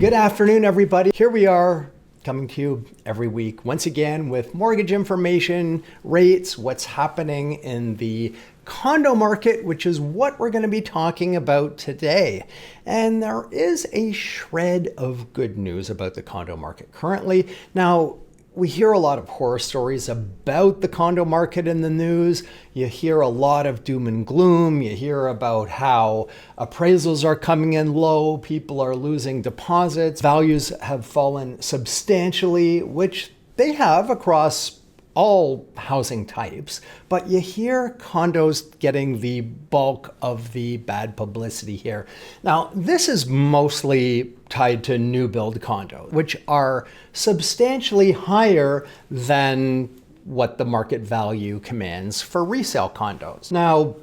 Good afternoon, everybody. Here we are coming to you every week, once again, with mortgage information, rates, what's happening in the condo market, which is what we're going to be talking about today. And there is a shred of good news about the condo market currently. Now, we hear a lot of horror stories about the condo market in the news. You hear a lot of doom and gloom. You hear about how appraisals are coming in low, people are losing deposits, values have fallen substantially, which they have across all housing types, but you hear condos getting the bulk of the bad publicity here. Now, this is mostly tied to new build condos, which are substantially higher than what the market value commands for resale condos. Now,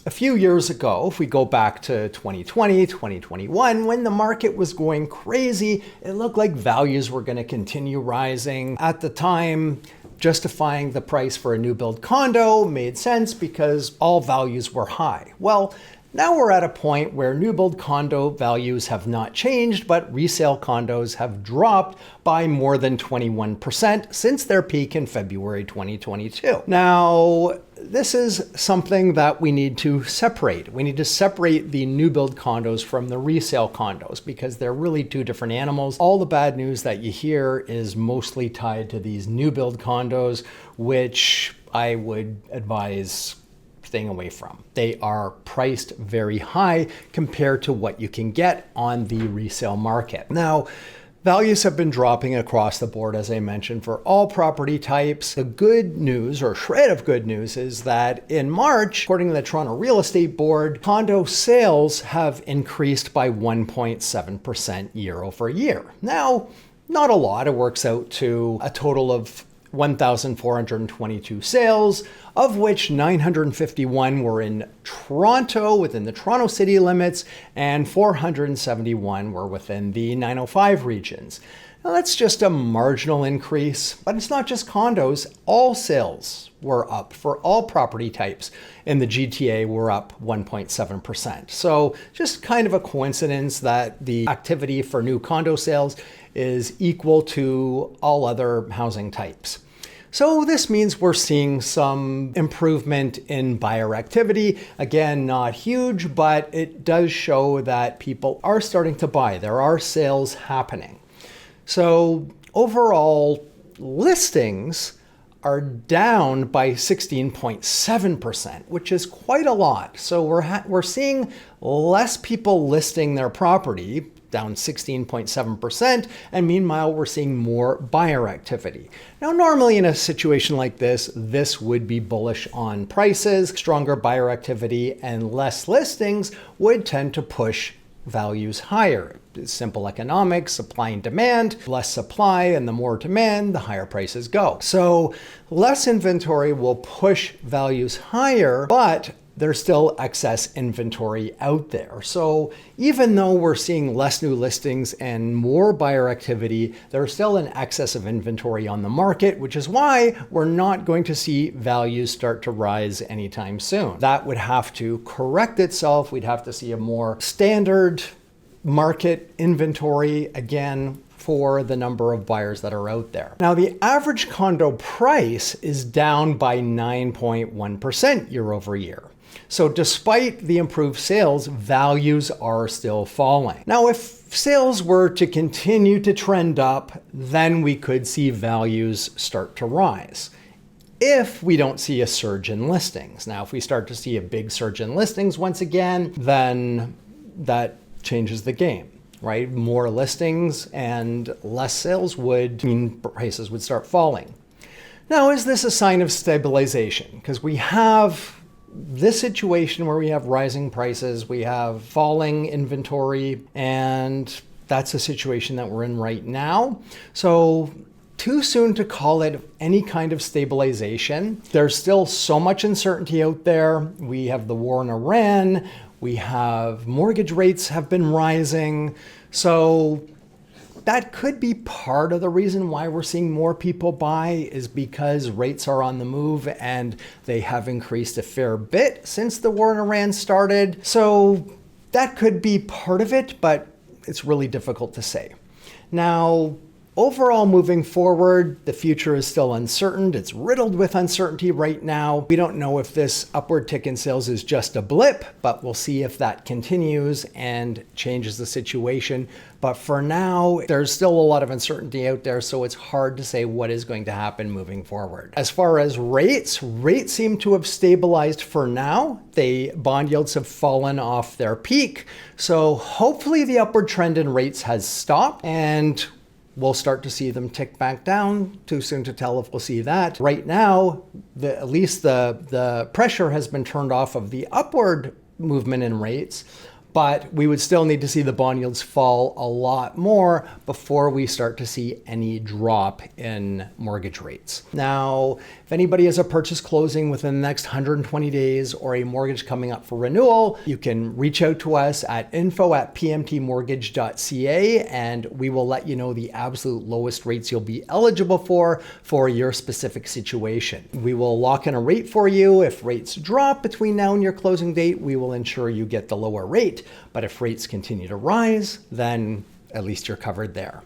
a few years ago, if we go back to 2020, 2021, when the market was going crazy, it looked like values were going to continue rising. At the time, justifying the price for a new build condo made sense because all values were high. Well, now we're at a point where new build condo values have not changed, but resale condos have dropped by more than 21% since their peak in February 2022. Now, this is something that we need to separate. We need to separate the new build condos from the resale condos because they're really two different animals. All the bad news that you hear is mostly tied to these new build condos, which I would advise staying away from. They are priced very high compared to what you can get on the resale market. Now, values have been dropping across the board, as I mentioned, for all property types. The good news, or shred of good news, is that in March, according to the Toronto Real Estate Board, condo sales have increased by 1.7% year over year. Now, not a lot. It works out to a total of 1,422 sales, of which 951 were in Toronto, within the Toronto city limits, and 471 were within the 905 regions. Now that's just a marginal increase, but it's not just condos. All sales were up for all property types in the GTA were up 1.7%. So just kind of a coincidence that the activity for new condo sales is equal to all other housing types. So this means we're seeing some improvement in buyer activity. Again, not huge, but it does show that people are starting to buy. There are sales happening. So overall, listings are down by 16.7%, which is quite a lot. So we're seeing less people listing their property, down 16.7%, and meanwhile, we're seeing more buyer activity. Now, normally in a situation like this would be bullish on prices. Stronger buyer activity and less listings would tend to push values higher. It's simple economics, supply and demand, less supply and the more demand, the higher prices go. So less inventory will push values higher, but there's still excess inventory out there. So even though we're seeing less new listings and more buyer activity, there's still an excess of inventory on the market, which is why we're not going to see values start to rise anytime soon. That would have to correct itself. We'd have to see a more standard market inventory again for the number of buyers that are out there. Now, the average condo price is down by 9.1% year over year. So despite the improved sales, values are still falling. Now, if sales were to continue to trend up, then we could see values start to rise. If we don't see a surge in listings. Now, if we start to see a big surge in listings once again, then that changes the game, right? More listings and less sales would mean prices would start falling. Now, is this a sign of stabilization? Because we have this situation where we have rising prices, we have falling inventory, and that's a situation that we're in right now. So too soon to call it any kind of stabilization. There's still so much uncertainty out there. We have the war in Iran, we have mortgage rates have been rising. So that could be part of the reason why we're seeing more people buy, is because rates are on the move and they have increased a fair bit since the war in Iran started. So that could be part of it, but it's really difficult to say. Now, overall, moving forward, the future is still uncertain. It's riddled with uncertainty right now. We don't know if this upward tick in sales is just a blip, but we'll see if that continues and changes the situation. But for now, there's still a lot of uncertainty out there, so it's hard to say what is going to happen moving forward. As far as rates seem to have stabilized for now. The bond yields have fallen off their peak, so hopefully the upward trend in rates has stopped and we'll start to see them tick back down. Too soon to tell if we'll see that. Right now, at least the pressure has been turned off of the upward movement in rates, but we would still need to see the bond yields fall a lot more before we start to see any drop in mortgage rates. Now, if anybody has a purchase closing within the next 120 days or a mortgage coming up for renewal, you can reach out to us at info@pmtmortgage.ca and we will let you know the absolute lowest rates you'll be eligible for your specific situation. We will lock in a rate for you. If rates drop between now and your closing date, we will ensure you get the lower rate. But if rates continue to rise, then at least you're covered there.